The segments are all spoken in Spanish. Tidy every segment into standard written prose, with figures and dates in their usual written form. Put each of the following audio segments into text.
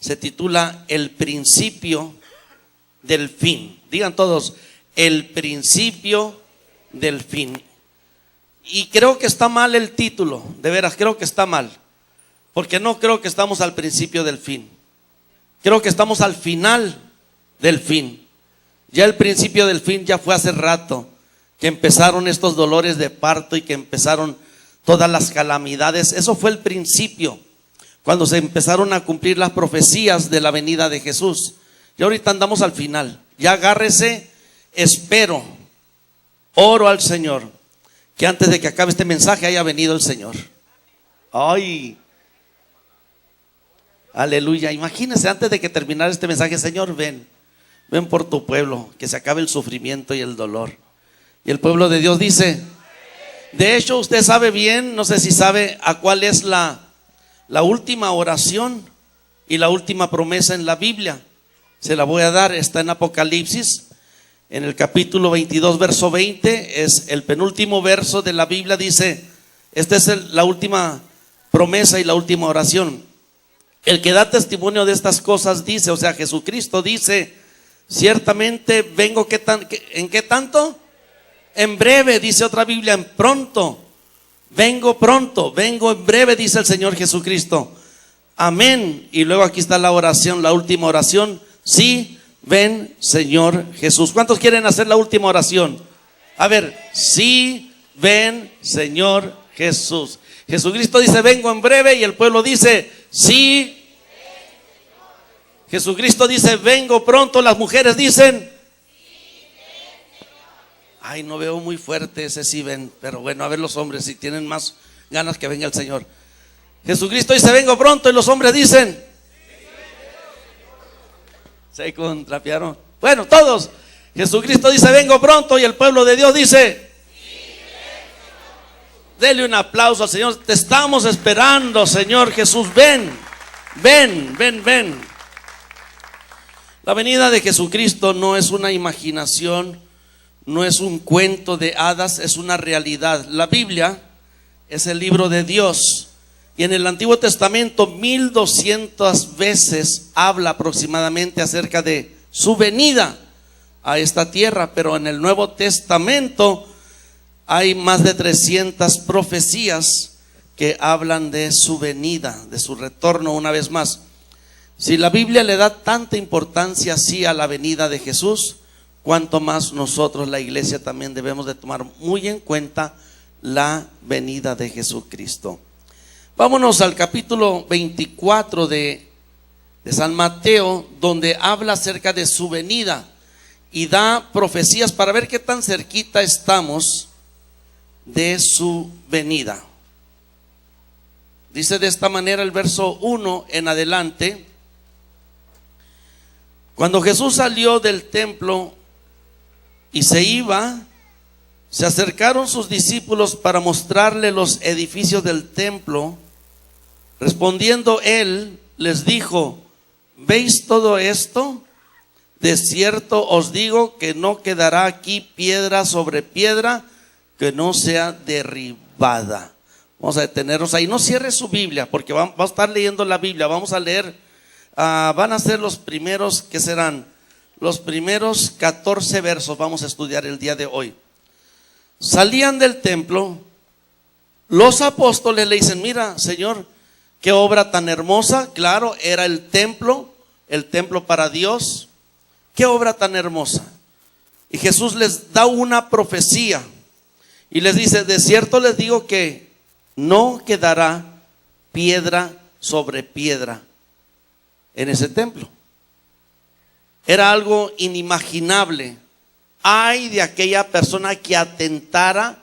se titula El principio del fin. Digan todos, el principio del fin. Y creo que está mal el título, de veras creo que está mal, porque no creo que estamos al principio del fin. Creo que estamos al final del fin. Ya el principio del fin ya fue hace rato, que empezaron estos dolores de parto y que empezaron todas las calamidades. Eso fue el principio, cuando se empezaron a cumplir las profecías de la venida de Jesús. Y ahorita andamos al final. Ya agárrese, espero, oro al Señor, que antes de que acabe este mensaje haya venido el Señor. Ay, aleluya. Imagínese antes de que terminara este mensaje: Señor, ven por tu pueblo, que se acabe el sufrimiento y el dolor. Y el pueblo de Dios dice, de hecho usted sabe bien, no sé si sabe a cuál es la última oración y la última promesa en la Biblia. Se la voy a dar, está en Apocalipsis, en el capítulo 22, verso 20, es el penúltimo verso de la Biblia. Dice, esta es la última promesa y la última oración. El que da testimonio de estas cosas dice, o sea, Jesucristo dice, ciertamente vengo, ¿en qué tanto? En breve, dice otra Biblia, en pronto. Vengo en breve, dice el Señor Jesucristo. Amén. Y luego aquí está la oración, la última oración. Sí, ven, Señor Jesús. ¿Cuántos quieren hacer la última oración? A ver, sí, ven, Señor Jesús. Jesucristo dice, vengo en breve, y el pueblo dice, sí. Jesucristo dice, vengo pronto. Las mujeres dicen, ay, no veo muy fuerte ese sí ven, pero bueno, a ver los hombres si tienen más ganas que venga el Señor. Jesucristo dice, vengo pronto, y los hombres dicen, se contrapiaron. Bueno, todos. Jesucristo dice, vengo pronto, y el pueblo de Dios dice, dele un aplauso al Señor. Te estamos esperando, Señor Jesús. Ven. La venida de Jesucristo no es una imaginación, no es un cuento de hadas, es una realidad. La Biblia es el libro de Dios, y en el Antiguo Testamento 1200 veces habla aproximadamente acerca de su venida a esta tierra, pero en el Nuevo Testamento hay más de 300 profecías que hablan de su venida, de su retorno una vez más. Si la Biblia le da tanta importancia así a la venida de Jesús, cuanto más nosotros, la iglesia, también debemos de tomar muy en cuenta la venida de Jesucristo. Vámonos al capítulo 24 de San Mateo, donde habla acerca de su venida y da profecías para ver qué tan cerquita estamos de su venida. Dice de esta manera el verso 1 en adelante: cuando Jesús salió del templo y se iba, se acercaron sus discípulos para mostrarle los edificios del templo. Respondiendo él, les dijo: ¿veis todo esto? De cierto os digo que no quedará aquí piedra sobre piedra que no sea derribada. Vamos a detenernos ahí. No cierre su Biblia, porque vamos a estar leyendo la Biblia. Vamos a leer, van a ser los primeros, ¿qué serán? Los primeros 14 versos vamos a estudiar el día de hoy. Salían del templo, los apóstoles le dicen: mira, Señor, qué obra tan hermosa. Claro, era el templo para Dios. Qué obra tan hermosa. Y Jesús les da una profecía y les dice: de cierto les digo que no quedará piedra sobre piedra en ese templo. Era algo inimaginable. Ay de aquella persona que atentara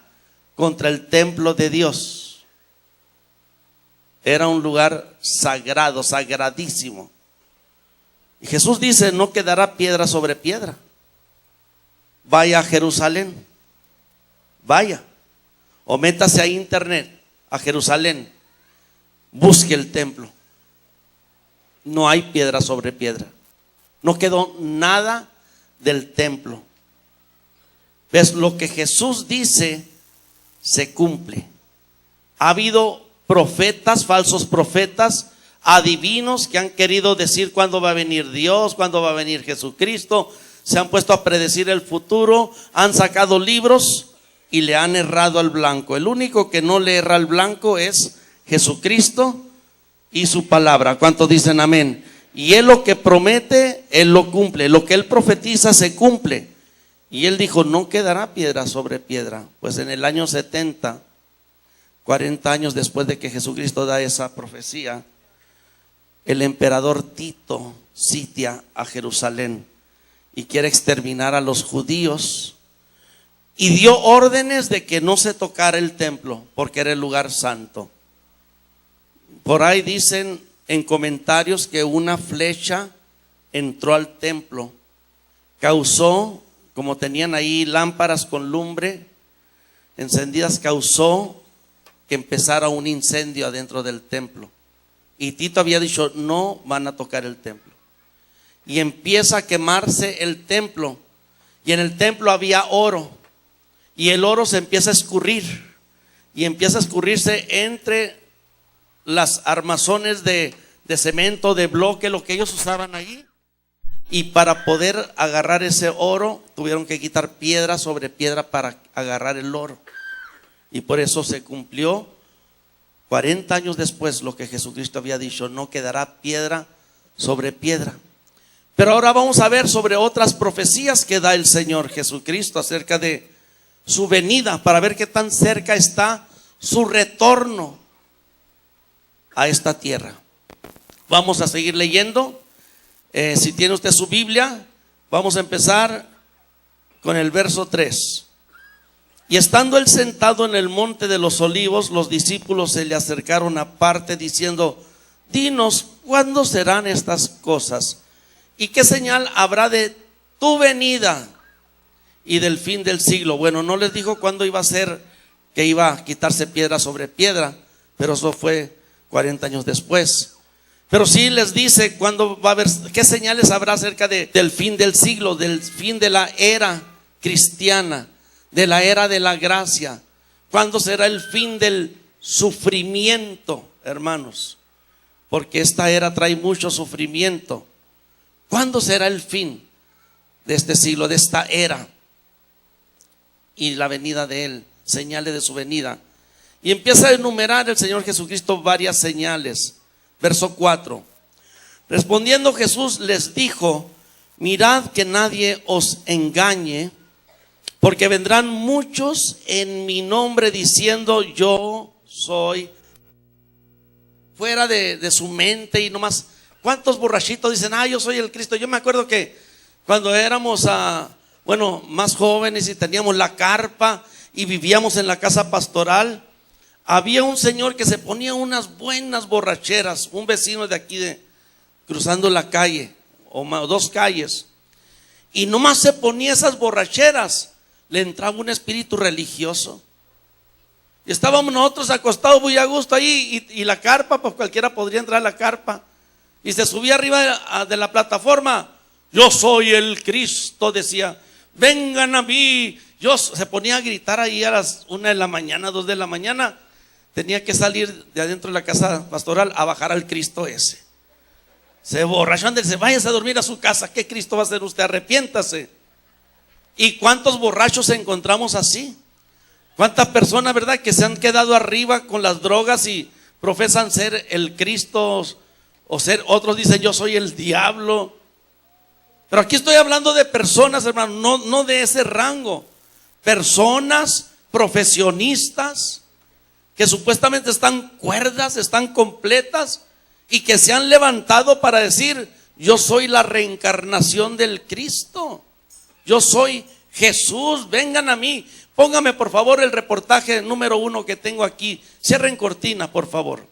contra el templo de Dios. Era un lugar sagrado, sagradísimo. Y Jesús dice: no quedará piedra sobre piedra. Vaya a Jerusalén, vaya, o métase a internet, a Jerusalén, busque el templo. No hay piedra sobre piedra. No quedó nada del templo. ¿Ves? Lo que Jesús dice se cumple. Ha habido profetas, falsos profetas, adivinos que han querido decir cuándo va a venir Dios, cuándo va a venir Jesucristo. Se han puesto a predecir el futuro, han sacado libros y le han errado al blanco. El único que no le erra al blanco es Jesucristo y su palabra. ¿Cuántos dicen amén? Y Él lo que promete, Él lo cumple. Lo que Él profetiza se cumple. Y Él dijo, no quedará piedra sobre piedra. Pues en el año 70, 40 años después de que Jesucristo da esa profecía, el emperador Tito sitia a Jerusalén y quiere exterminar a los judíos. Y dio órdenes de que no se tocara el templo porque era el lugar santo. Por ahí dicen en comentarios que una flecha entró al templo, causó, como tenían ahí lámparas con lumbre encendidas, causó que empezara un incendio adentro del templo. Y Tito había dicho, no van a tocar el templo. Y empieza a quemarse el templo. Y en el templo había oro. Y el oro se empieza a escurrir. Y empieza a escurrirse entre las armazones de cemento, de bloque, lo que ellos usaban allí. Y para poder agarrar ese oro, tuvieron que quitar piedra sobre piedra para agarrar el oro. Y por eso se cumplió 40 años después lo que Jesucristo había dicho, no quedará piedra sobre piedra. Pero ahora vamos a ver sobre otras profecías que da el Señor Jesucristo acerca de su venida, para ver qué tan cerca está su retorno a esta tierra. Vamos a seguir leyendo. Si tiene usted su Biblia, vamos a empezar con el verso 3. Y estando él sentado en el monte de los olivos, los discípulos se le acercaron aparte diciendo, dinos, ¿cuándo serán estas cosas? ¿Y qué señal habrá de tu venida y del fin del siglo? Bueno, no les dijo cuándo iba a ser que iba a quitarse piedra sobre piedra, pero eso fue 40 años después. Pero sí les dice cuándo va a haber, qué señales habrá acerca del fin del siglo, del fin de la era cristiana, de la era de la gracia. ¿Cuándo será el fin del sufrimiento, hermanos? Porque esta era trae mucho sufrimiento. ¿Cuándo será el fin de este siglo, de esta era? Y la venida de Él, señales de su venida. Y empieza a enumerar el Señor Jesucristo varias señales. Verso 4. Respondiendo Jesús les dijo, mirad que nadie os engañe, porque vendrán muchos en mi nombre diciendo yo soy, fuera de su mente y nomás. ¿Cuántos borrachitos dicen, yo soy el Cristo? Yo me acuerdo que cuando éramos más jóvenes y teníamos la carpa y vivíamos en la casa pastoral, había un señor que se ponía unas buenas borracheras, un vecino de aquí cruzando la calle o dos calles, y nomás se ponía esas borracheras, le entraba un espíritu religioso. Y estábamos nosotros acostados muy a gusto ahí y la carpa, pues cualquiera podría entrar a la carpa. Y se subía arriba de la plataforma. Yo soy el Cristo, decía. Vengan a mí. Se ponía a gritar ahí a las 1 de la mañana, 2 de la mañana. Tenía que salir de adentro de la casa pastoral a bajar al Cristo ese. Se borrachó, dice, váyase a dormir a su casa. ¿Qué Cristo va a hacer usted? Arrepiéntase. ¿Y cuántos borrachos encontramos así? ¿Cuántas personas, verdad, que se han quedado arriba con las drogas y profesan ser el Cristo? O ser, otros dicen yo soy el diablo. Pero aquí estoy hablando de personas, hermano, no de ese rango. Personas profesionistas que supuestamente están cuerdas, están completas y que se han levantado para decir yo soy la reencarnación del Cristo. Yo soy Jesús, vengan a mí. Póngame por favor el reportaje número 1 que tengo aquí. Cierren cortina, por favor.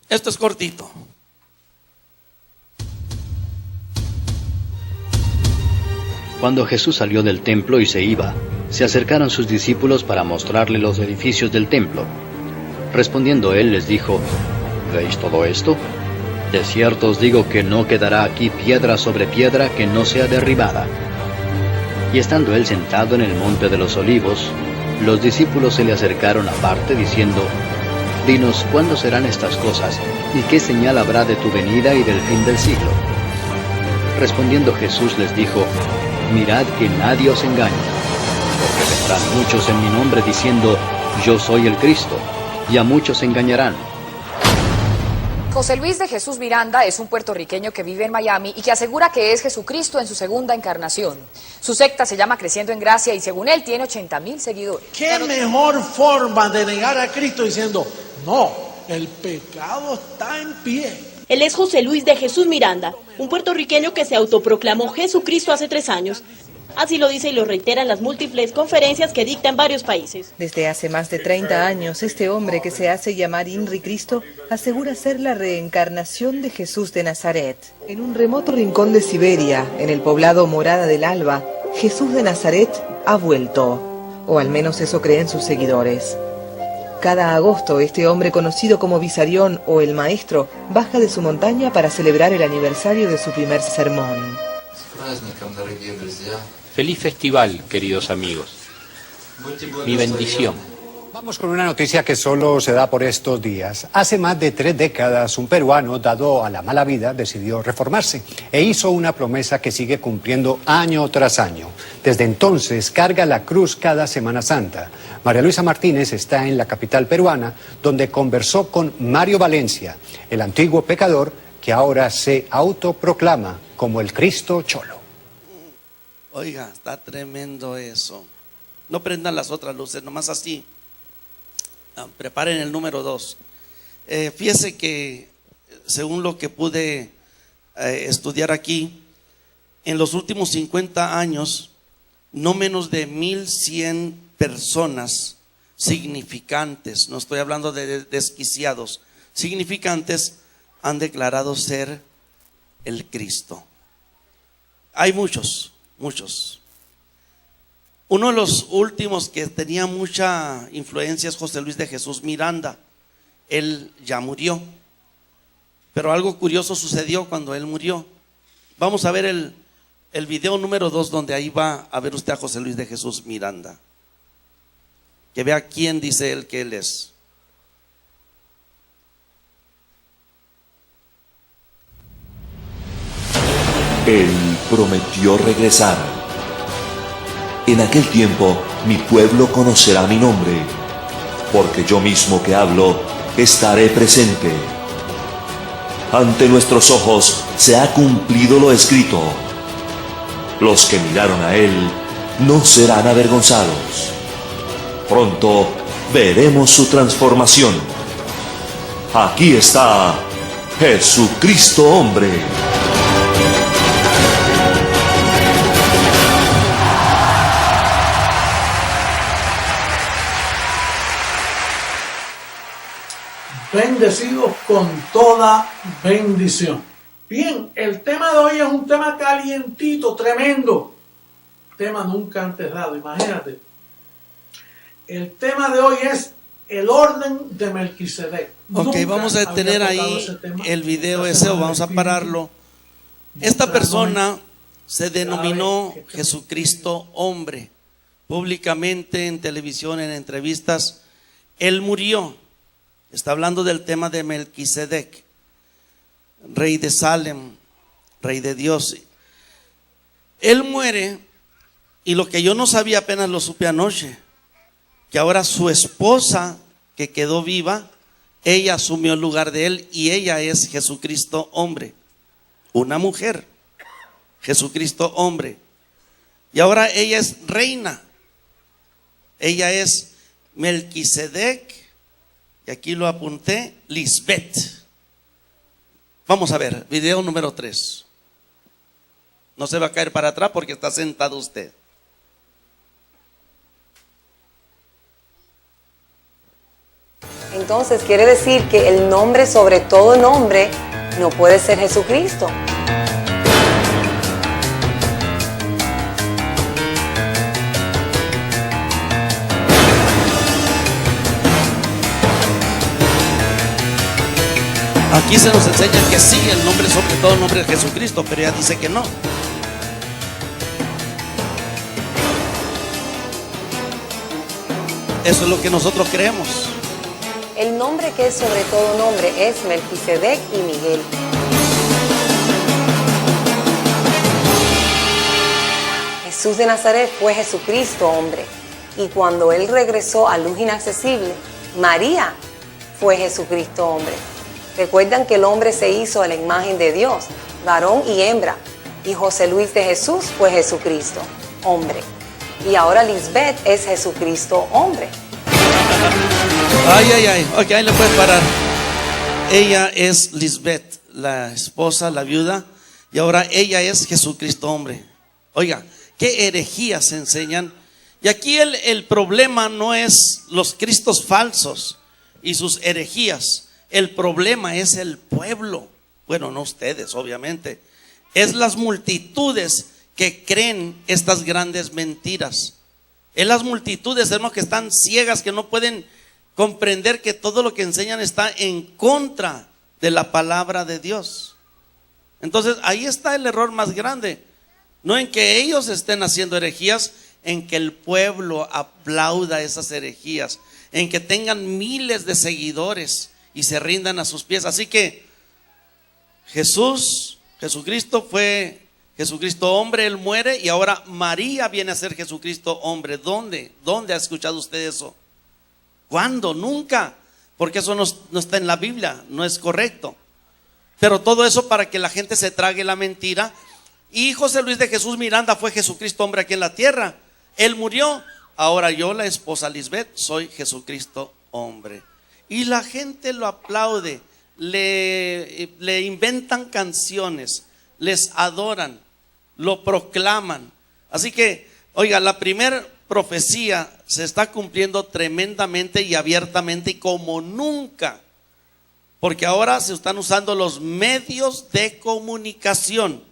Esto es cortito. Cuando Jesús salió del templo y se iba, se acercaron sus discípulos para mostrarle los edificios del templo. Respondiendo él les dijo, ¿veis todo esto? De cierto os digo que no quedará aquí piedra sobre piedra que no sea derribada. Y estando él sentado en el monte de los olivos, los discípulos se le acercaron aparte diciendo: Dinos, ¿cuándo serán estas cosas? ¿Y qué señal habrá de tu venida y del fin del siglo? Respondiendo Jesús les dijo: Mirad que nadie os engañe, porque vendrán muchos en mi nombre diciendo: Yo soy el Cristo, y a muchos engañarán. José Luis de Jesús Miranda es un puertorriqueño que vive en Miami y que asegura que es Jesucristo en su segunda encarnación. Su secta se llama Creciendo en Gracia y según él tiene 80,000 seguidores. ¿Qué mejor forma de negar a Cristo diciendo: no, el pecado está en pie? Él es José Luis de Jesús Miranda, un puertorriqueño que se autoproclamó Jesucristo hace 3 años. Así lo dice y lo reitera en las múltiples conferencias que dicta en varios países. Desde hace más de 30 años, este hombre que se hace llamar Inri Cristo asegura ser la reencarnación de Jesús de Nazaret. En un remoto rincón de Siberia, en el poblado Morada del Alba, Jesús de Nazaret ha vuelto, o al menos eso creen sus seguidores. Cada agosto, este hombre conocido como Visarión o el Maestro baja de su montaña para celebrar el aniversario de su primer sermón. Feliz festival, queridos amigos. Mi bendición. Vamos con una noticia que solo se da por estos días. Hace más de 3 décadas, un peruano, dado a la mala vida, decidió reformarse e hizo una promesa que sigue cumpliendo año tras año. Desde entonces, carga la cruz cada Semana Santa. María Luisa Martínez está en la capital peruana, donde conversó con Mario Valencia, el antiguo pecador que ahora se autoproclama como el Cristo Cholo. Oiga, está tremendo eso. No prendan las otras luces, nomás así. Preparen el número 2. Fíjese que, según lo que pude estudiar aquí, en los últimos 50 años, no menos de 1,100 personas significantes, no estoy hablando de desquiciados, significantes, han declarado ser el Cristo. Hay muchos. Uno de los últimos que tenía mucha influencia es José Luis de Jesús Miranda. Él ya murió, pero algo curioso sucedió cuando él murió. Vamos a ver el video número 2, donde ahí va a ver usted a José Luis de Jesús Miranda. Que vea quién dice él que él es. Él prometió regresar. En aquel tiempo mi pueblo conocerá mi nombre, porque yo mismo que hablo estaré presente. Ante nuestros ojos se ha cumplido lo escrito. Los que miraron a Él no serán avergonzados. Pronto veremos su transformación. Aquí está Jesucristo hombre. Bendecidos con toda bendición. Bien, el tema de hoy es un tema calientito, tremendo. Tema nunca antes dado, imagínate. El tema de hoy es el orden de Melquisedec. Ok, vamos a tener ahí el video ese, o vamos a pararlo. Esta persona se denominó Jesucristo hombre. Públicamente, en televisión, en entrevistas, él murió. Está hablando del tema de Melquisedec, rey de Salem, rey de Dios. Él muere, y lo que yo no sabía, apenas lo supe anoche, que ahora su esposa, que quedó viva, ella asumió el lugar de él, y ella es Jesucristo hombre, una mujer, Jesucristo hombre. Y ahora ella es reina, ella es Melquisedec. Y aquí lo apunté, Lisbeth. Vamos a ver, video número 3. No se va a caer para atrás porque está sentado usted. Entonces quiere decir que el nombre sobre todo nombre no puede ser Jesucristo. Aquí se nos enseña que sí, el nombre sobre todo el nombre es Jesucristo, pero ella dice que no. Eso es lo que nosotros creemos. El nombre que es sobre todo nombre es Melquisedec y Miguel. Jesús de Nazaret fue Jesucristo hombre. Y cuando Él regresó a luz inaccesible, María fue Jesucristo hombre. Recuerdan que el hombre se hizo a la imagen de Dios, varón y hembra. Y José Luis de Jesús fue Jesucristo hombre. Y ahora Lisbeth es Jesucristo hombre. Ay. Ok, ahí le puedes parar. Ella es Lisbeth, la esposa, la viuda. Y ahora ella es Jesucristo hombre. Oiga, qué herejías se enseñan. Y aquí el problema no es los cristos falsos y sus herejías. El problema es el pueblo. Bueno, no ustedes, obviamente. Es las multitudes que creen estas grandes mentiras. Es las multitudes, hermanos, que están ciegas, que no pueden comprender que todo lo que enseñan está en contra de la palabra de Dios. Entonces, ahí está el error más grande. No en que ellos estén haciendo herejías, en que el pueblo aplauda esas herejías, en que tengan miles de seguidores y se rindan a sus pies. Así que Jesucristo fue Jesucristo hombre, Él muere, y ahora María viene a ser Jesucristo hombre. ¿Dónde ha escuchado usted eso? ¿Cuándo? Nunca, porque eso no está en la Biblia, no es correcto. Pero todo eso para que la gente se trague la mentira. Y José Luis de Jesús Miranda fue Jesucristo hombre aquí en la tierra. Él murió. Ahora yo, la esposa Lisbeth, soy Jesucristo hombre. Y la gente lo aplaude, le inventan canciones, les adoran, lo proclaman. Así que, oiga, la primera profecía se está cumpliendo tremendamente y abiertamente y como nunca. Porque ahora se están usando los medios de comunicación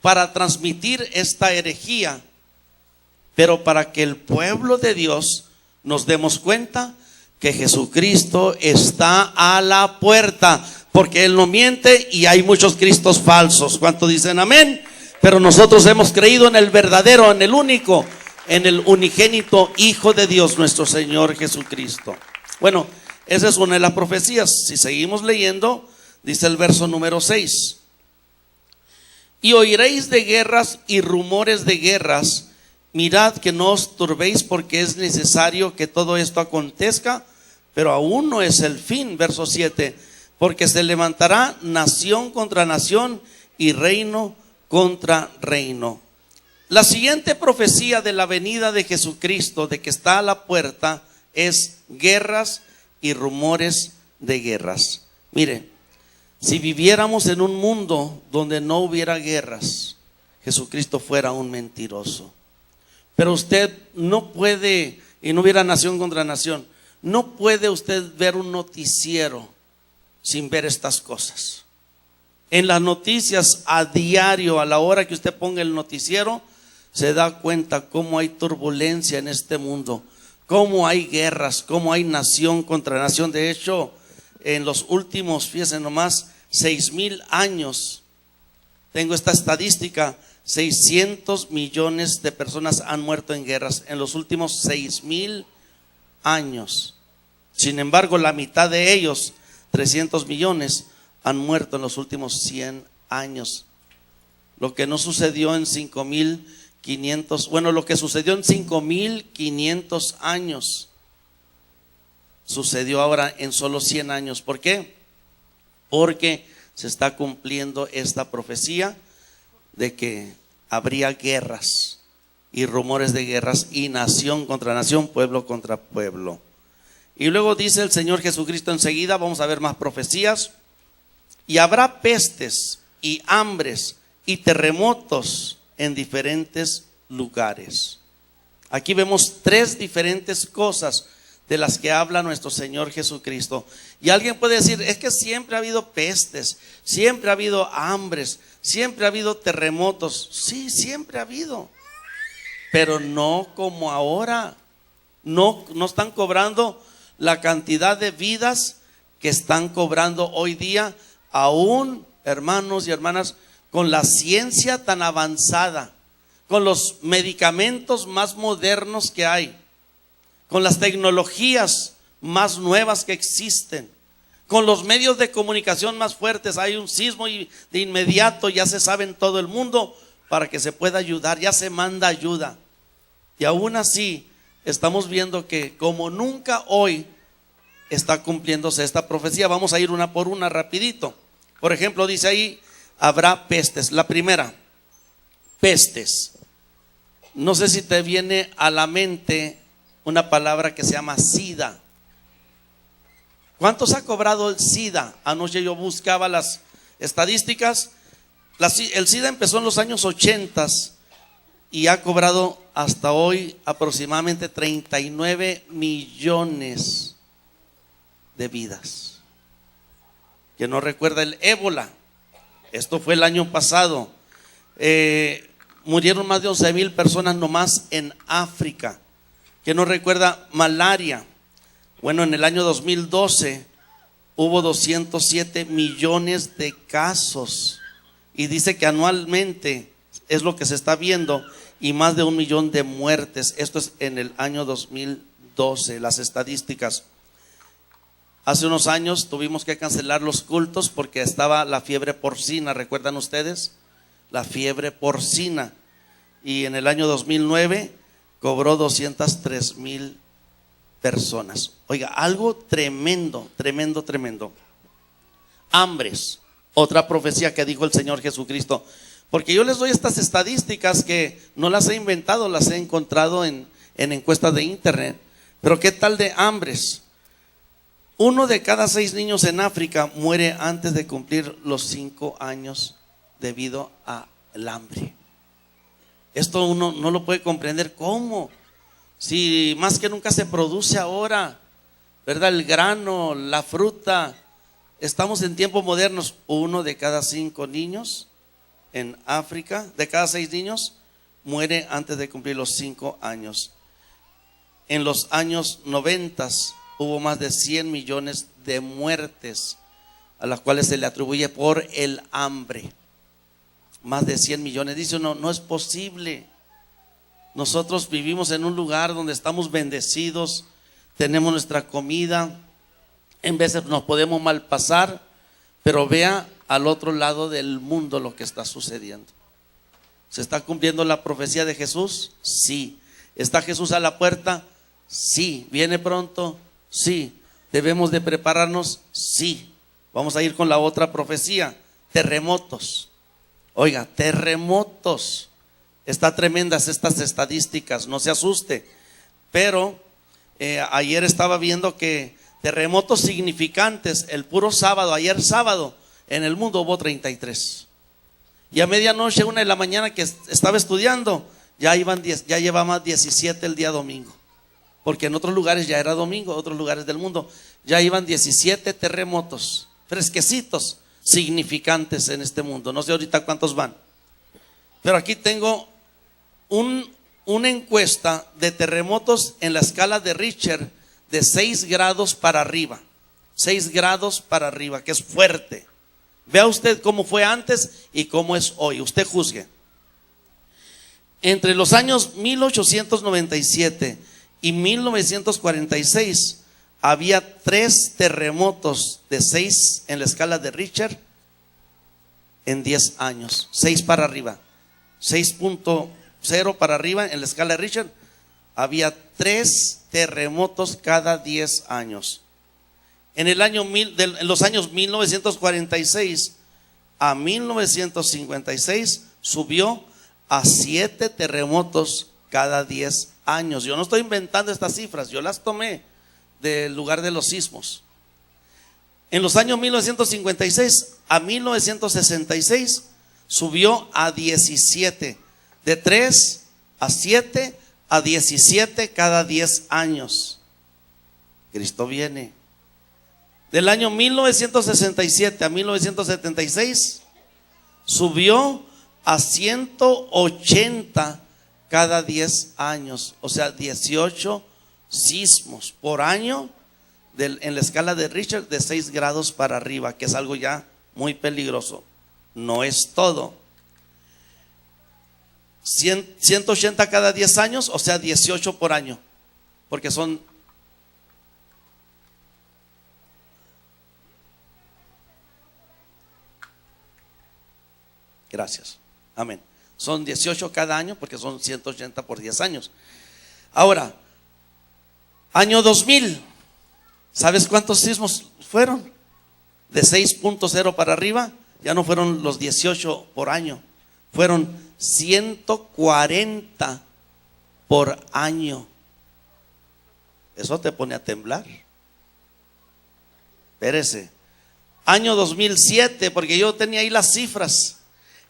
para transmitir esta herejía. Pero para que el pueblo de Dios nos demos cuenta que Jesucristo está a la puerta, porque Él no miente y hay muchos cristos falsos. ¿Cuánto dicen amén? Pero nosotros hemos creído en el verdadero, en el único, en el unigénito Hijo de Dios, nuestro Señor Jesucristo. Bueno, esa es una de las profecías. Si seguimos leyendo, dice el verso número 6. Y oiréis de guerras y rumores de guerras. Mirad que no os turbéis, porque es necesario que todo esto acontezca, pero aún no es el fin. Verso 7. Porque se levantará nación contra nación y reino contra reino. La siguiente profecía de la venida de Jesucristo, de que está a la puerta, es guerras y rumores de guerras. Mire, si viviéramos en un mundo donde no hubiera guerras, Jesucristo fuera un mentiroso. Pero usted no puede, y no hubiera nación contra nación, no puede usted ver un noticiero sin ver estas cosas. En las noticias a diario, a la hora que usted ponga el noticiero, se da cuenta cómo hay turbulencia en este mundo, cómo hay guerras, cómo hay nación contra nación. De hecho, en los últimos, fíjense nomás, 6,000 años, tengo esta estadística, 600 millones de personas han muerto en guerras en los últimos 6,000 años. Sin embargo, la mitad de ellos, 300 millones, han muerto en los últimos 100 años. Lo que no sucedió en 5,500, bueno, lo que sucedió en 5,500 años, sucedió ahora en solo 100 años. ¿Por qué? Porque se está cumpliendo esta profecía de que habría guerras y rumores de guerras y nación contra nación, pueblo contra pueblo. Y luego dice el Señor Jesucristo enseguida, vamos a ver más profecías. Y habrá pestes y hambres y terremotos en diferentes lugares. Aquí vemos 3 diferentes cosas de las que habla nuestro Señor Jesucristo. Y alguien puede decir, es que siempre ha habido pestes, siempre ha habido hambres, siempre ha habido terremotos. Sí, siempre ha habido, pero no como ahora. No están cobrando la cantidad de vidas que están cobrando hoy día, aún, hermanos y hermanas, con la ciencia tan avanzada, con los medicamentos más modernos que hay. con las tecnologías más nuevas que existen, con los medios de comunicación más fuertes. Hay un sismo y de inmediato ya se sabe en todo el mundo para que se pueda ayudar, ya se manda ayuda. Y aún así estamos viendo que como nunca hoy está cumpliéndose esta profecía. Vamos a ir una por una rapidito. Por ejemplo, dice ahí, habrá pestes. La primera, pestes. No sé si te viene a la mente una palabra que se llama SIDA. ¿Cuántos ha cobrado el SIDA? Anoche yo buscaba las estadísticas. El SIDA empezó en los años 80 y ha cobrado hasta hoy aproximadamente 39 millones de vidas. Que no recuerda el ébola. Esto fue el año pasado. Murieron más de 11,000 personas nomás en África. Que no recuerda malaria. Bueno, en el año 2012 hubo 207 millones de casos. Y dice que anualmente es lo que se está viendo, y más de 1 millón de muertes. Esto es en el año 2012, las estadísticas. Hace unos años tuvimos que cancelar los cultos porque estaba la fiebre porcina, ¿recuerdan ustedes? La fiebre porcina. Y en el año 2009 cobró 203,000 personas. Oiga, algo tremendo, tremendo, tremendo. Hambres, otra profecía que dijo el Señor Jesucristo. Porque yo les doy estas estadísticas que no las he inventado, las he encontrado en encuestas de internet. Pero ¿qué tal de hambres? 1 de cada 6 niños en África muere antes de cumplir los 5 años debido al hambre. Esto uno no lo puede comprender. ¿Cómo? Si más que nunca se produce ahora, ¿verdad? El grano, la fruta. Estamos en tiempos modernos. 1 de cada 5 niños en África, de cada 6 niños, muere antes de cumplir los 5 años. En los años 90 hubo más de 100 millones de muertes a las cuales se le atribuye por el hambre. Más de 100 millones. Dice uno, no es posible. Nosotros vivimos en un lugar donde estamos bendecidos, tenemos nuestra comida, en veces nos podemos malpasar, pero vea al otro lado del mundo lo que está sucediendo. ¿Se está cumpliendo la profecía de Jesús? Sí. ¿Está Jesús a la puerta? Sí. ¿Viene pronto? Sí. ¿Debemos de prepararnos? Sí. Vamos a ir con la otra profecía, terremotos. Oiga, terremotos. Está tremendas estas estadísticas, no se asuste. Pero ayer estaba viendo que terremotos significantes, el puro sábado, ayer sábado, en el mundo hubo 33. Y a medianoche, 1 de la mañana que estaba estudiando, ya llevaba 17 el día domingo. Porque en otros lugares ya era domingo, otros lugares del mundo ya iban 17 terremotos, fresquecitos, significantes en este mundo. No sé ahorita cuántos van. Pero aquí tengo una encuesta de terremotos en la escala de Richter de 6 grados para arriba. 6 grados para arriba, que es fuerte. Vea usted cómo fue antes y cómo es hoy. Usted juzgue. Entre los años 1897 y 1946 había 3 terremotos de 6 en la escala de Richter en 10 años. 6 para arriba. 6.0 para arriba en la escala de Richter. Había 3 terremotos cada 10 años. En los años 1946 a 1956 subió a 7 terremotos cada 10 años. Yo no estoy inventando estas cifras, yo las tomé del lugar de los sismos. En los años 1956 a 1966 subió a 17, de 3 a 7 a 17 cada 10 años. Cristo viene. Del año 1967 a 1976 subió a 180 cada 10 años, o sea 18 sismos por año en la escala de Richter de 6 grados para arriba, que es algo ya muy peligroso. No es todo. 180 cada 10 años, o sea 18 por año. porque son gracias, amén. Son 18 cada año porque son 180 por 10 años. Ahora, año 2000, ¿sabes cuántos sismos fueron? De 6.0 para arriba, ya no fueron los 18 por año, fueron 140 por año. Eso te pone a temblar. Espérese. Año 2007, porque yo tenía ahí las cifras.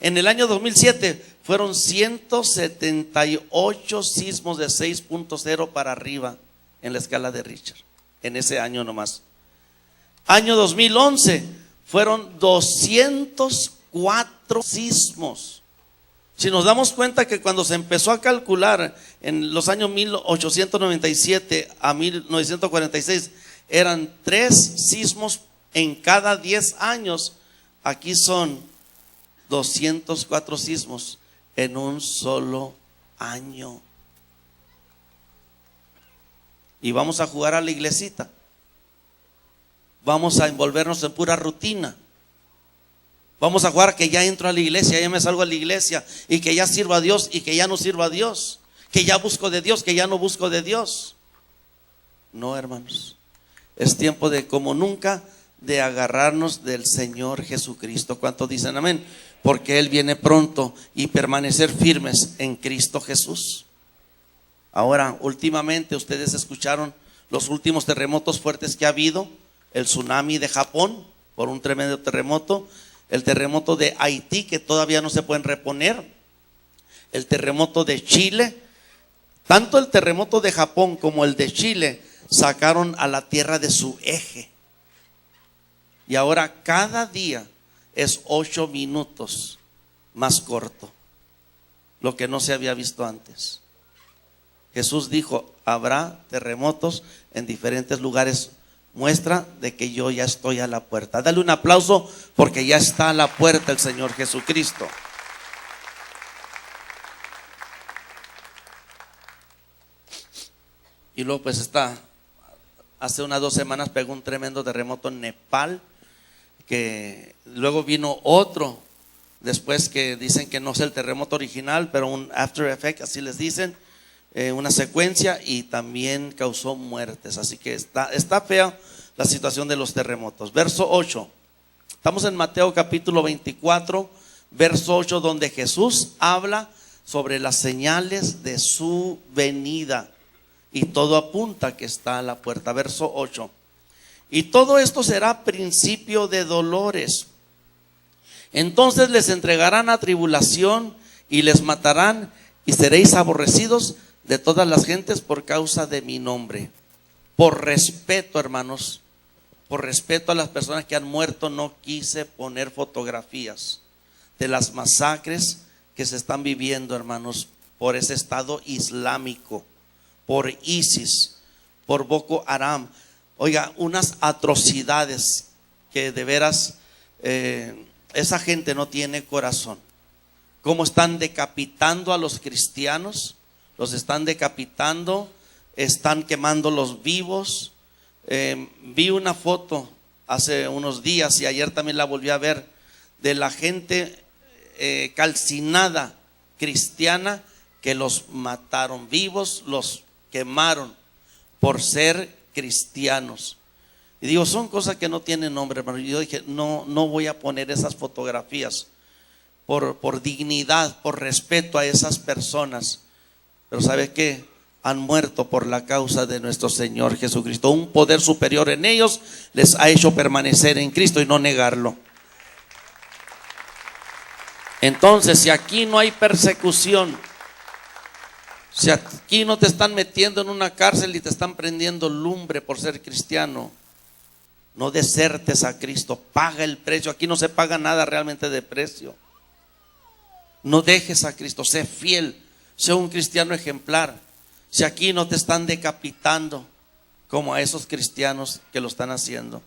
En el año 2007 fueron 178 sismos de 6.0 para arriba en la escala de Richter, en ese año nomás. Año 2011 fueron 204 sismos. Si nos damos cuenta que cuando se empezó a calcular en los años 1897 a 1946 eran 3 sismos en cada 10 años, aquí son 204 sismos en un solo año. Y vamos a jugar a la iglesita. Vamos a envolvernos en pura rutina. Vamos a jugar que ya entro a la iglesia, ya me salgo a la iglesia, y que ya sirva a Dios y que ya no sirva a Dios, que ya busco de Dios, que ya no busco de Dios. No, hermanos, es tiempo de como nunca de agarrarnos del Señor Jesucristo. ¿Cuántos dicen amén? Porque Él viene pronto, y permanecer firmes en Cristo Jesús. Ahora, últimamente ustedes escucharon los últimos terremotos fuertes que ha habido, el tsunami de Japón por un tremendo terremoto, el terremoto de Haití que todavía no se pueden reponer, el terremoto de Chile. Tanto el terremoto de Japón como el de Chile sacaron a la tierra de su eje, y ahora cada día es 8 minutos más corto, lo que no se había visto antes. Jesús dijo, habrá terremotos en diferentes lugares, muestra de que yo ya estoy a la puerta. Dale un aplauso porque ya está a la puerta el Señor Jesucristo. Y luego pues hace unas 2 semanas pegó un tremendo terremoto en Nepal, que luego vino otro después que dicen que no es el terremoto original, pero un after effect, así les dicen, una secuencia, y también causó muertes. Así que está fea la situación de los terremotos. Verso 8, estamos en Mateo capítulo 24, verso 8, donde Jesús habla sobre las señales de su venida, y todo apunta que está a la puerta. Verso 8, y todo esto será principio de dolores. Entonces les entregarán a tribulación y les matarán, y seréis aborrecidos de todas las gentes por causa de mi nombre. Por respeto, hermanos, por respeto a las personas que han muerto, no quise poner fotografías de las masacres que se están viviendo, hermanos, por ese Estado Islámico, por ISIS, por Boko Haram. Oiga, unas atrocidades que de veras esa gente no tiene corazón. Cómo están decapitando a los cristianos, los están decapitando, están quemándolos vivos. Vi una foto hace unos días y ayer también la volví a ver, de la gente calcinada cristiana que los mataron vivos, los quemaron por ser cristianos. Y digo, son cosas que no tienen nombre, hermano. Yo dije, no voy a poner esas fotografías por dignidad, por respeto a esas personas. Pero ¿sabe qué? Han muerto por la causa de nuestro Señor Jesucristo. Un poder superior en ellos les ha hecho permanecer en Cristo y no negarlo. Entonces, si aquí no hay persecución, si aquí no te están metiendo en una cárcel y te están prendiendo lumbre por ser cristiano, no desertes a Cristo, paga el precio. Aquí no se paga nada realmente de precio. No dejes a Cristo, sé fiel, sé un cristiano ejemplar. Si aquí no te están decapitando como a esos cristianos que lo están haciendo,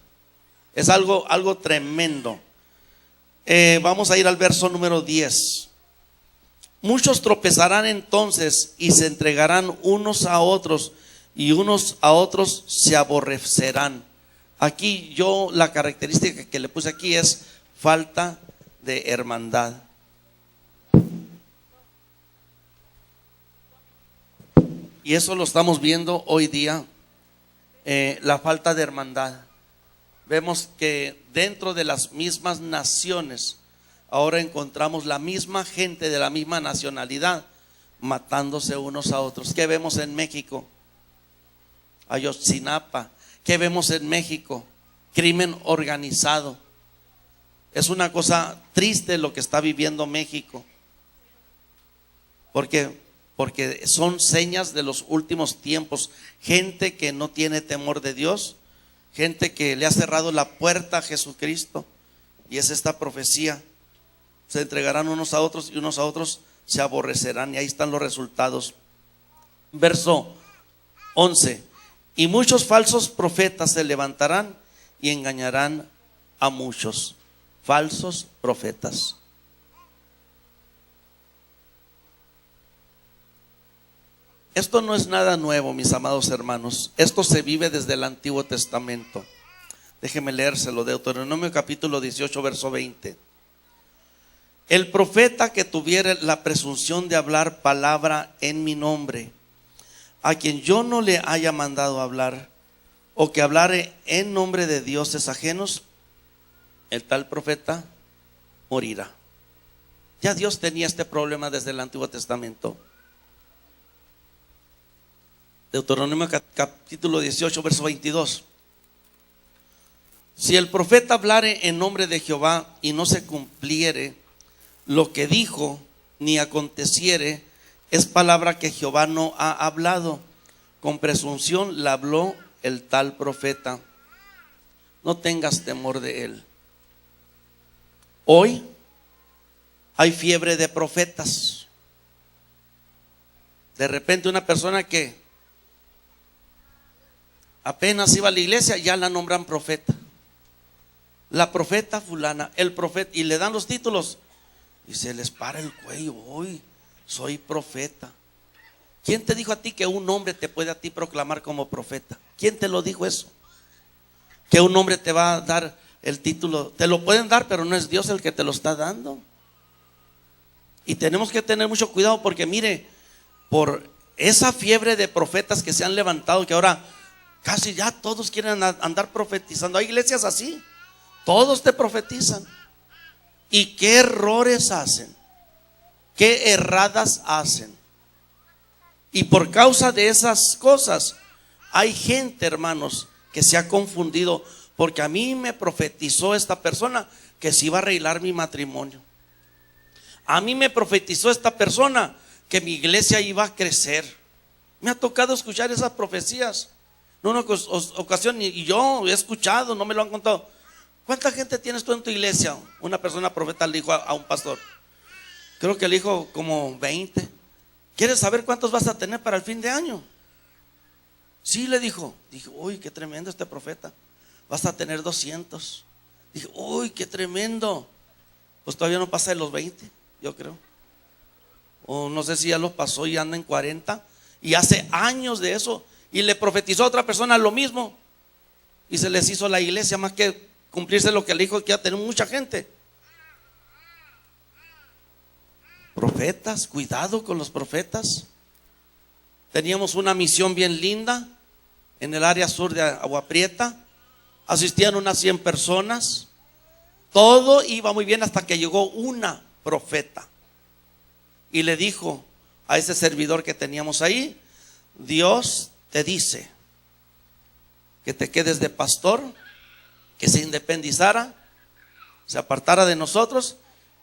es algo tremendo. Vamos a ir al verso número 10. Muchos tropezarán entonces y se entregarán unos a otros, y unos a otros se aborrecerán. Aquí yo la característica que le puse aquí es falta de hermandad. Y eso lo estamos viendo hoy día, la falta de hermandad. Vemos que dentro de las mismas naciones ahora encontramos la misma gente de la misma nacionalidad matándose unos a otros. ¿Qué vemos en México? Ayotzinapa. ¿Qué vemos en México? Crimen organizado. Es una cosa triste lo que está viviendo México. Porque son señas de los últimos tiempos. Gente que no tiene temor de Dios, gente que le ha cerrado la puerta a Jesucristo. Y es esta profecía: se entregarán unos a otros y unos a otros se aborrecerán. Y ahí están los resultados. Verso 11: y muchos falsos profetas se levantarán y engañarán a muchos. Falsos profetas. Esto no es nada nuevo, mis amados hermanos. Esto se vive desde el Antiguo Testamento. Déjeme leérselo. Deuteronomio capítulo 18, verso 20. El profeta que tuviere la presunción de hablar palabra en mi nombre, a quien yo no le haya mandado hablar, o que hablare en nombre de dioses ajenos, el tal profeta morirá. Ya Dios tenía este problema desde el Antiguo Testamento. Deuteronomio capítulo 18, verso 22. Si el profeta hablare en nombre de Jehová y no se cumpliere lo que dijo, ni aconteciere, es palabra que Jehová no ha hablado. Con presunción la habló el tal profeta. No tengas temor de él. Hoy hay fiebre de profetas. De repente una persona que apenas iba a la iglesia, ya la nombran profeta. La profeta fulana, el profeta, y le dan los títulos y se les para el cuello. Hoy soy profeta. ¿Quién te dijo a ti que un hombre te puede a ti proclamar como profeta? ¿Quién te lo dijo eso? Que un hombre te va a dar el título. Te lo pueden dar, pero no es Dios el que te lo está dando. Y tenemos que tener mucho cuidado porque mire, por esa fiebre de profetas que se han levantado, que ahora casi ya todos quieren andar profetizando. Hay iglesias así, todos te profetizan. ¿Y qué errores hacen? ¿Qué erradas hacen? Y por causa de esas cosas hay gente, hermanos, que se ha confundido. Porque a mí me profetizó esta persona que se iba a arreglar mi matrimonio. A mí me profetizó esta persona que mi iglesia iba a crecer. Me ha tocado escuchar esas profecías. En una ocasión, y yo he escuchado, no me lo han contado. ¿Cuánta gente tienes tú en tu iglesia? Una persona profeta le dijo a un pastor. Creo que le dijo como 20. ¿Quieres saber cuántos vas a tener para el fin de año? Sí, le dijo. Dije, uy, qué tremendo este profeta. Vas a tener 200. Dije, uy, qué tremendo. Pues todavía no pasa de los 20, yo creo. O no sé si ya los pasó y anda en 40. Y hace años de eso. Y le profetizó a otra persona lo mismo. Y se les hizo la iglesia más que cumplirse lo que le dijo, que iba a tener mucha gente. Profetas, cuidado con los profetas. Teníamos una misión bien linda en el área sur de Agua Prieta. Asistían unas 100 personas. Todo iba muy bien hasta que llegó una profeta y le dijo a ese servidor que teníamos ahí: Dios te dice que te quedes de pastor, que se independizara, se apartara de nosotros,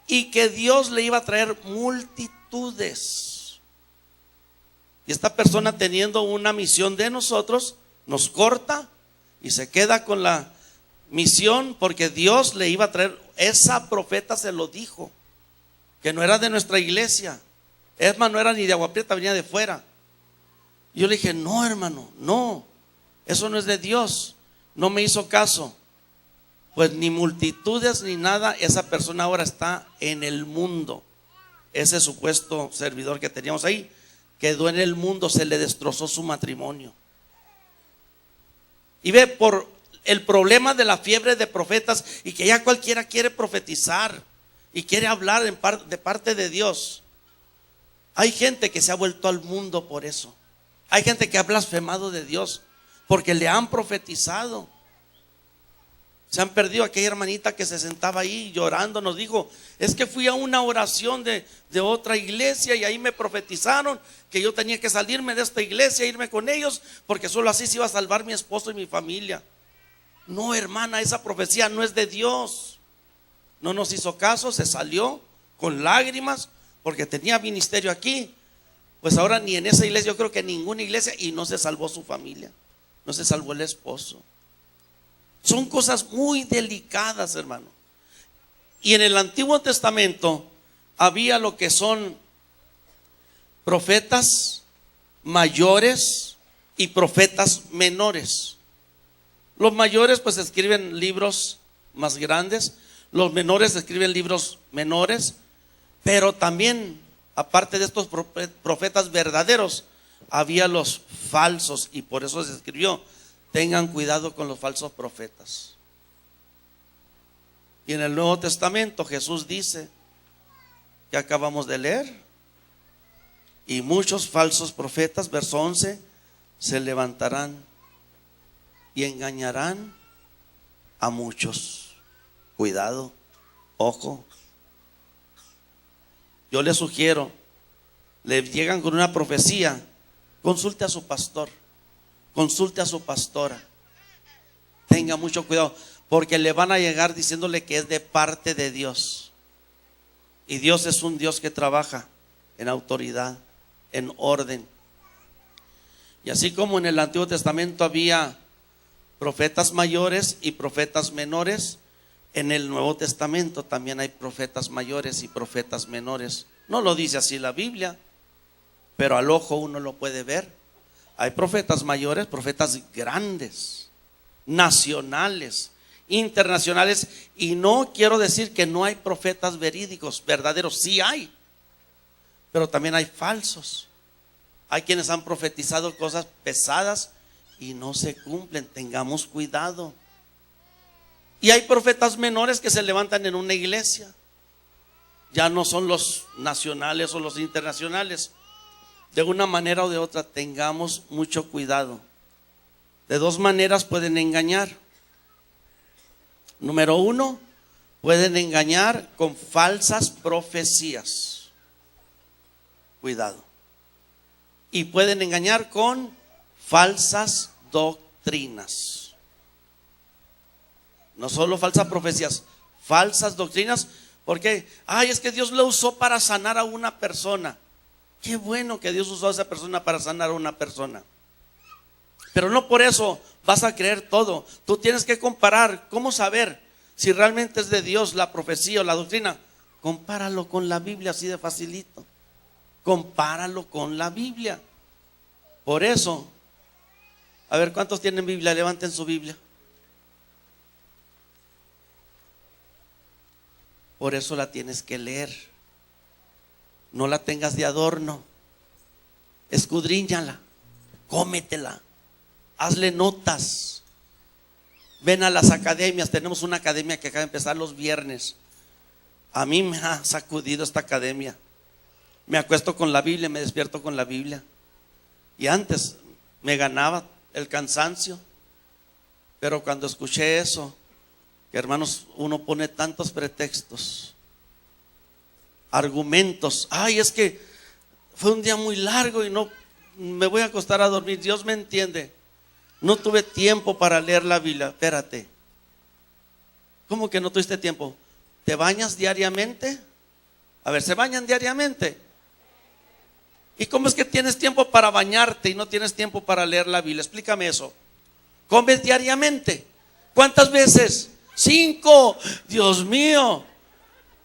y que Dios le iba a traer multitudes. Y esta persona, teniendo una misión de nosotros, nos corta y se queda con la misión, porque Dios le iba a traer. Esa profeta se lo dijo, que no era de nuestra iglesia. Es más, no era ni de Agua Prieta, venía de fuera. Y yo le dije, no, hermano, no, eso no es de Dios. No me hizo caso. Pues ni multitudes ni nada. Esa persona ahora está en el mundo. Ese supuesto servidor que teníamos ahí quedó en el mundo. Se le destrozó su matrimonio. Y ve por el problema de la fiebre de profetas y que ya cualquiera quiere profetizar y quiere hablar de parte de Dios. Hay gente que se ha vuelto al mundo por eso. Hay gente que ha blasfemado de Dios porque le han profetizado. Se han perdido. Aquella hermanita que se sentaba ahí llorando nos dijo: es que fui a una oración de otra iglesia y ahí me profetizaron que yo tenía que salirme de esta iglesia e irme con ellos porque solo así se iba a salvar mi esposo y mi familia. No, hermana, esa profecía no es de Dios. No nos hizo caso, se salió con lágrimas porque tenía ministerio aquí. Pues ahora ni en esa iglesia, yo creo que en ninguna iglesia, y no se salvó su familia, no se salvó el esposo. Son cosas muy delicadas, hermano. Y en el Antiguo Testamento había lo que son profetas mayores y profetas menores. Los mayores pues escriben libros más grandes, los menores escriben libros menores, pero también, aparte de estos profetas verdaderos, había los falsos, y por eso se escribió: tengan cuidado con los falsos profetas. Y en el Nuevo Testamento Jesús dice, que acabamos de leer: y muchos falsos profetas, verso 11, se levantarán y engañarán a muchos. Cuidado, ojo. Yo le sugiero, le llegan con una profecía, consulte a su pastor, consulte a su pastora. Tenga mucho cuidado, porque le van a llegar diciéndole que es de parte de Dios. Y Dios es un Dios que trabaja en autoridad, en orden. Y así como en el Antiguo Testamento había profetas mayores y profetas menores, en el Nuevo Testamento también hay profetas mayores y profetas menores. No lo dice así la Biblia, pero al ojo uno lo puede ver. Hay profetas mayores, profetas grandes, nacionales, internacionales. Y no quiero decir que no hay profetas verídicos, verdaderos, sí hay, pero también hay falsos. Hay quienes han profetizado cosas pesadas y no se cumplen. Tengamos cuidado. Y hay profetas menores que se levantan en una iglesia. Ya no son los nacionales o los internacionales. De una manera o de otra, tengamos mucho cuidado. De dos maneras pueden engañar. Número uno, pueden engañar con falsas profecías. Cuidado. Y pueden engañar con falsas doctrinas. No solo falsas profecías, falsas doctrinas. Porque, es que Dios lo usó para sanar a una persona. Qué bueno que Dios usó a esa persona para sanar a una persona. Pero no por eso vas a creer todo. Tú tienes que comparar. ¿Cómo saber si realmente es de Dios la profecía o la doctrina? Compáralo con la Biblia, así de facilito. Compáralo con la Biblia. Por eso, a ver, ¿cuántos tienen Biblia? Levanten su Biblia. Por eso la tienes que leer. No la tengas de adorno. Escudriñala, cómetela, hazle notas. Ven a las academias. Tenemos una academia que acaba de empezar los viernes. A mí me ha sacudido esta academia. Me acuesto con la Biblia, me despierto con la Biblia. Y antes me ganaba el cansancio. Pero cuando escuché eso, que hermanos, uno pone tantos pretextos, argumentos. Es que fue un día muy largo y no me voy a acostar a dormir. Dios me entiende. No tuve tiempo para leer la Biblia. Espérate. ¿Cómo que no tuviste tiempo? ¿Te bañas diariamente? A ver, ¿se bañan diariamente? ¿Y cómo es que tienes tiempo para bañarte y no tienes tiempo para leer la Biblia? Explícame eso. ¿Comes diariamente? ¿Cuántas veces? 5. Dios mío.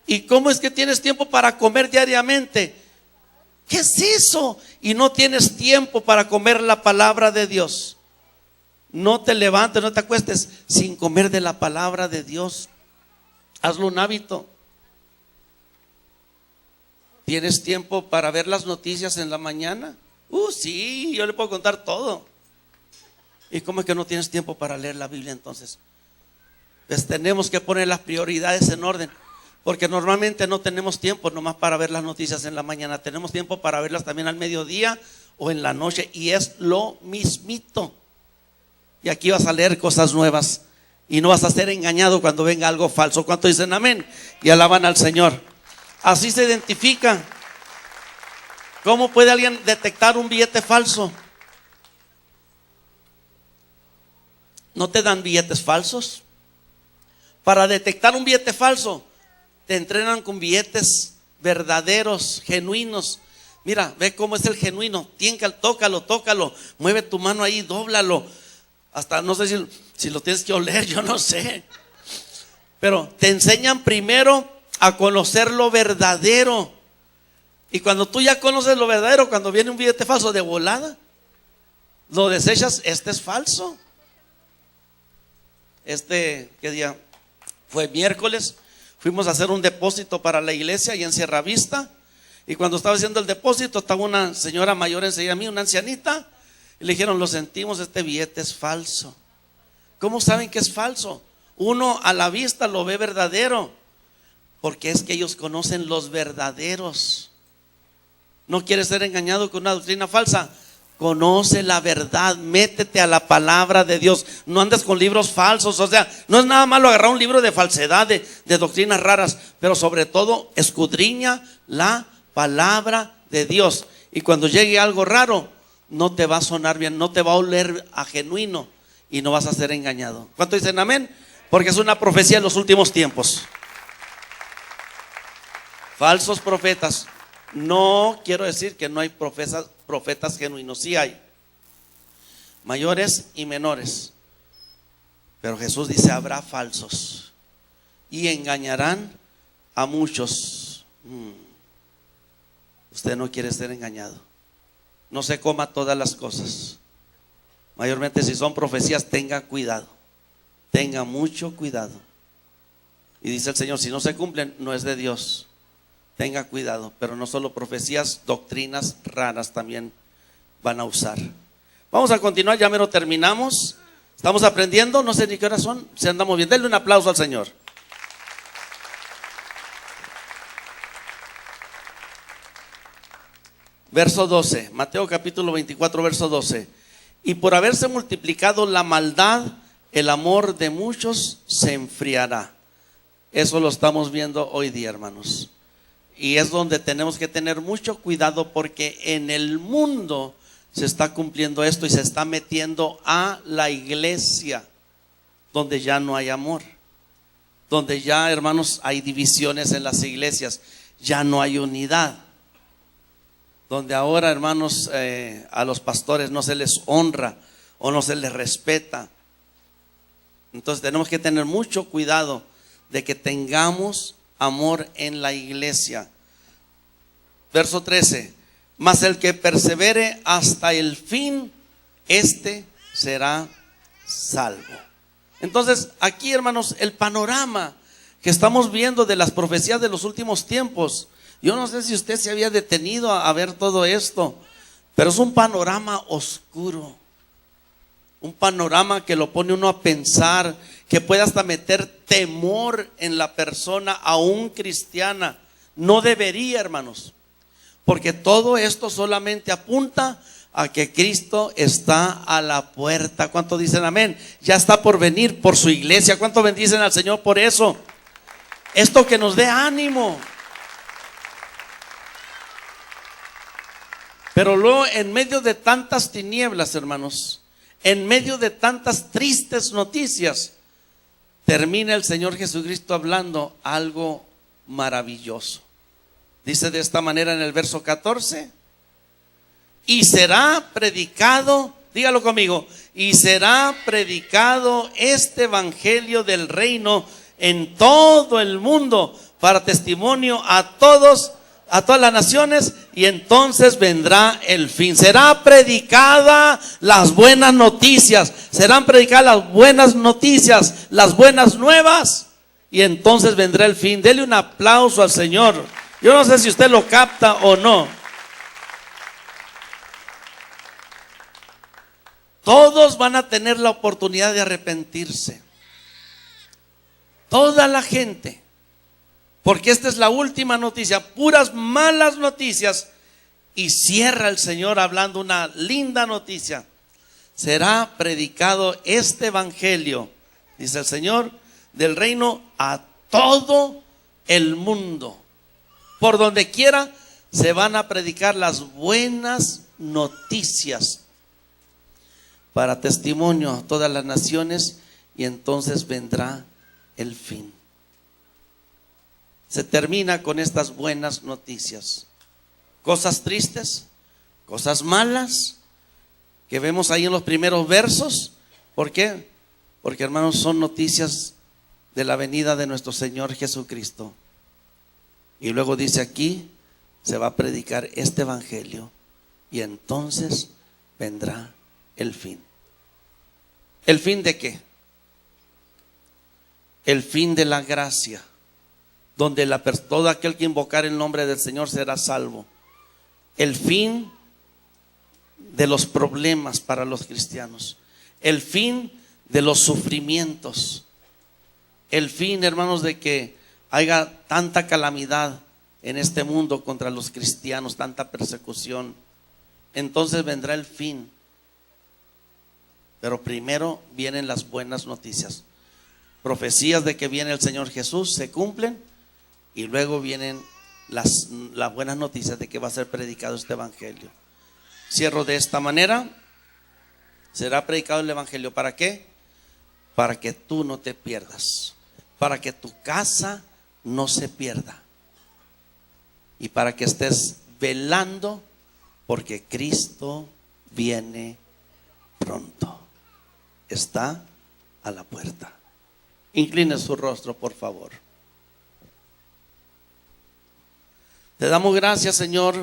¿Y cómo es que tienes tiempo para comer diariamente? ¿Qué es eso? Y no tienes tiempo para comer la palabra de Dios. No te levantes, no te acuestes sin comer de la palabra de Dios. Hazlo un hábito. ¿Tienes tiempo para ver las noticias en la mañana? Sí, yo le puedo contar todo. ¿Y cómo es que no tienes tiempo para leer la Biblia entonces? Pues tenemos que poner las prioridades en orden, porque normalmente no tenemos tiempo nomás para ver las noticias en la mañana, tenemos tiempo para verlas también al mediodía o en la noche, y es lo mismito. Y aquí vas a leer cosas nuevas y no vas a ser engañado cuando venga algo falso. ¿Cuánto dicen amén? Y alaban al Señor. Así se identifica. ¿Cómo puede alguien detectar un billete falso? ¿No te dan billetes falsos? Para detectar un billete falso, te entrenan con billetes verdaderos, genuinos. Mira, ve cómo es el genuino. Tócalo, mueve tu mano ahí, dóblalo. Hasta no sé si lo tienes que oler, yo no sé. Pero te enseñan primero a conocer lo verdadero. Y cuando tú ya conoces lo verdadero, cuando viene un billete falso de volada, lo desechas. Este es falso. ¿Qué día? Fue miércoles. Fuimos a hacer un depósito para la iglesia y en Sierra Vista. Y cuando estaba haciendo el depósito, estaba una señora mayor enseguida a mí, una ancianita. Y le dijeron, lo sentimos, este billete es falso. ¿Cómo saben que es falso? Uno a la vista lo ve verdadero, porque es que ellos conocen los verdaderos. ¿No quieres ser engañado con una doctrina falsa? Conoce la verdad, métete a la palabra de Dios. No andes con libros falsos. O sea, no es nada malo agarrar un libro de falsedad, de doctrinas raras, pero sobre todo escudriña la palabra de Dios. Y cuando llegue algo raro, no te va a sonar bien, no te va a oler a genuino y no vas a ser engañado. ¿Cuánto dicen amén? Porque es una profecía en los últimos tiempos. Falsos profetas. No quiero decir que no hay profetas genuinos, sí hay, mayores y menores. Pero Jesús dice, habrá falsos y engañarán a muchos. Usted no quiere ser engañado. No se coma todas las cosas. Mayormente si son profecías, tenga cuidado. Tenga mucho cuidado. Y dice el Señor, si no se cumplen, no es de Dios. Tenga cuidado, pero no solo profecías, doctrinas raras también van a usar. Vamos a continuar, ya mero terminamos. Estamos aprendiendo, no sé ni qué horas son, se andamos bien. Denle un aplauso al Señor. Verso 12, Mateo capítulo 24, verso 12. Y por haberse multiplicado la maldad, el amor de muchos se enfriará. Eso lo estamos viendo hoy día, hermanos. Y es donde tenemos que tener mucho cuidado, porque en el mundo se está cumpliendo esto y se está metiendo a la iglesia, donde ya no hay amor, donde ya, hermanos, hay divisiones en las iglesias, ya no hay unidad, donde ahora, hermanos, a los pastores no se les honra o no se les respeta. Entonces tenemos que tener mucho cuidado de que tengamos amor en la iglesia. Verso 13, mas el que persevere hasta el fin, este será salvo. Entonces aquí, hermanos, el panorama que estamos viendo de las profecías de los últimos tiempos, yo no sé si usted se había detenido a ver todo esto, pero es un panorama oscuro, un panorama que lo pone uno a pensar, que puede hasta meter temor en la persona, aún cristiana. No debería, hermanos, porque todo esto solamente apunta a que Cristo está a la puerta. ¿Cuánto dicen amén? Ya está por venir por su iglesia. ¿Cuánto bendicen al Señor por eso? Esto que nos dé ánimo. Pero luego, en medio de tantas tinieblas, hermanos, en medio de tantas tristes noticias, termina el Señor Jesucristo hablando algo maravilloso. Dice de esta manera en el verso 14: y será predicado, dígalo conmigo, y será predicado este evangelio del reino en todo el mundo para testimonio a todas las naciones, y entonces vendrá el fin. Será predicada las buenas noticias, serán predicadas las buenas noticias, las buenas nuevas, y entonces vendrá el fin. Dele un aplauso al Señor. Yo no sé si usted lo capta o no. Todos van a tener la oportunidad de arrepentirse. Toda la gente. Porque esta es la última noticia, puras malas noticias. Y cierra el Señor hablando una linda noticia. Será predicado este evangelio, dice el Señor, del reino a todo el mundo. Por donde quiera se van a predicar las buenas noticias para testimonio a todas las naciones, y entonces vendrá el fin. Se termina con estas buenas noticias. Cosas tristes, cosas malas que vemos ahí en los primeros versos. ¿Por qué? Porque, hermanos, son noticias de la venida de nuestro Señor Jesucristo. Y luego dice aquí, se va a predicar este evangelio y entonces vendrá el fin. ¿El fin de qué? El fin de la gracia, donde todo aquel que invocar el nombre del Señor será salvo. El fin de los problemas para los cristianos. El fin de los sufrimientos. El fin, hermanos, de que haya tanta calamidad en este mundo contra los cristianos, tanta persecución. Entonces vendrá el fin. Pero primero vienen las buenas noticias. Profecías de que viene el Señor Jesús se cumplen, y luego vienen las buenas noticias de que va a ser predicado este evangelio. Cierro de esta manera. Será predicado el evangelio. ¿Para qué? Para que tú no te pierdas, para que tu casa no se pierda, y para que estés velando, porque Cristo viene pronto. Está a la puerta. Incline su rostro, por favor. Te damos gracias, Señor,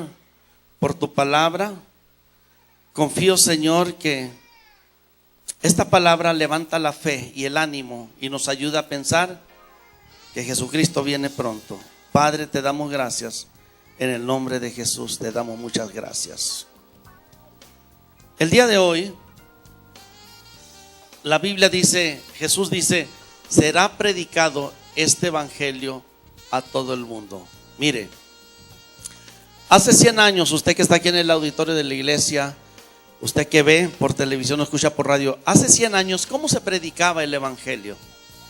por tu palabra. Confío, Señor, que esta palabra levanta la fe y el ánimo y nos ayuda a pensar que Jesucristo viene pronto. Padre, te damos gracias. En el nombre de Jesús te damos muchas gracias. El día de hoy, la Biblia dice, Jesús dice, será predicado este evangelio a todo el mundo. Mire, hace 100 años, usted que está aquí en el auditorio de la iglesia, usted que ve por televisión o escucha por radio, hace 100 años, ¿cómo se predicaba el evangelio?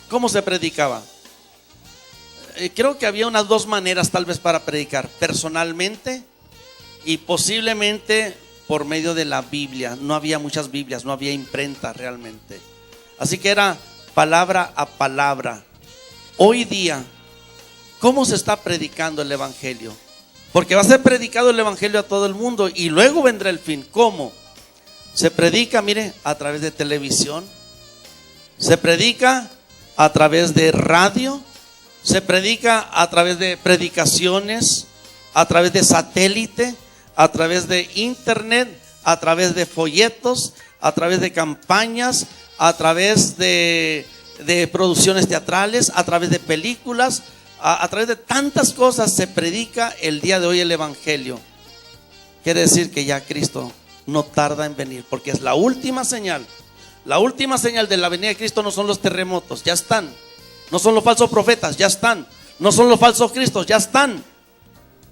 ¿Cómo se predicaba? Creo que había unas dos maneras tal vez para predicar: personalmente y posiblemente por medio de la Biblia. No había muchas Biblias, no había imprenta realmente. Así que era palabra a palabra. Hoy día, ¿cómo se está predicando el evangelio? Porque va a ser predicado el evangelio a todo el mundo y luego vendrá el fin. ¿Cómo? Se predica, mire, a través de televisión. Se predica a través de radio. Se predica a través de predicaciones, a través de satélite, a través de internet, a través de folletos, a través de campañas, a través de producciones teatrales, a través de películas, a través de tantas cosas se predica el día de hoy el evangelio. Quiere decir que ya Cristo no tarda en venir, porque es la última señal. La última señal de la venida de Cristo no son los terremotos, ya están. No son los falsos profetas, ya están. No son los falsos cristos, ya están.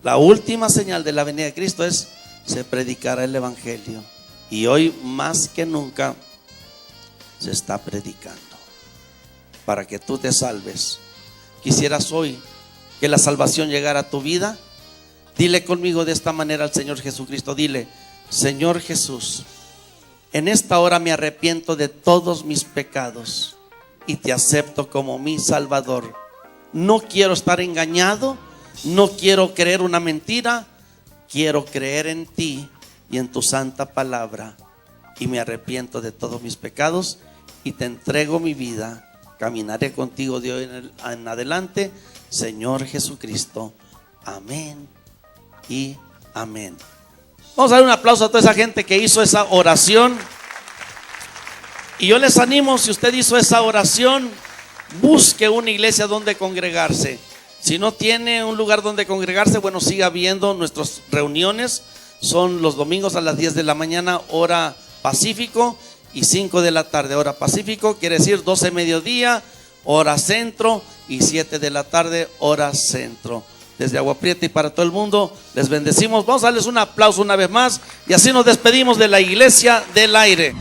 La última señal de la venida de Cristo es: se predicará el evangelio. Y hoy más que nunca se está predicando para que tú te salves. Quisieras hoy que la salvación llegara a tu vida. Dile conmigo de esta manera al Señor Jesucristo. Dile: Señor Jesús, en esta hora me arrepiento de todos mis pecados y te acepto como mi Salvador. No quiero estar engañado, no quiero creer una mentira, quiero creer en ti y en tu santa palabra, y me arrepiento de todos mis pecados y te entrego mi vida. Caminaré contigo de hoy en adelante, Señor Jesucristo. Amén y amén. Vamos a dar un aplauso a toda esa gente que hizo esa oración. Y yo les animo, si usted hizo esa oración, busque una iglesia donde congregarse. Si no tiene un lugar donde congregarse, bueno, siga viendo nuestras reuniones. Son los domingos a las 10 de la mañana, hora Pacífico. y 5 de la tarde, hora Pacífico, quiere decir 12 mediodía, hora centro, y 7 de la tarde, hora centro. Desde Agua Prieta y para todo el mundo, les bendecimos. Vamos a darles un aplauso una vez más y así nos despedimos de la Iglesia del Aire.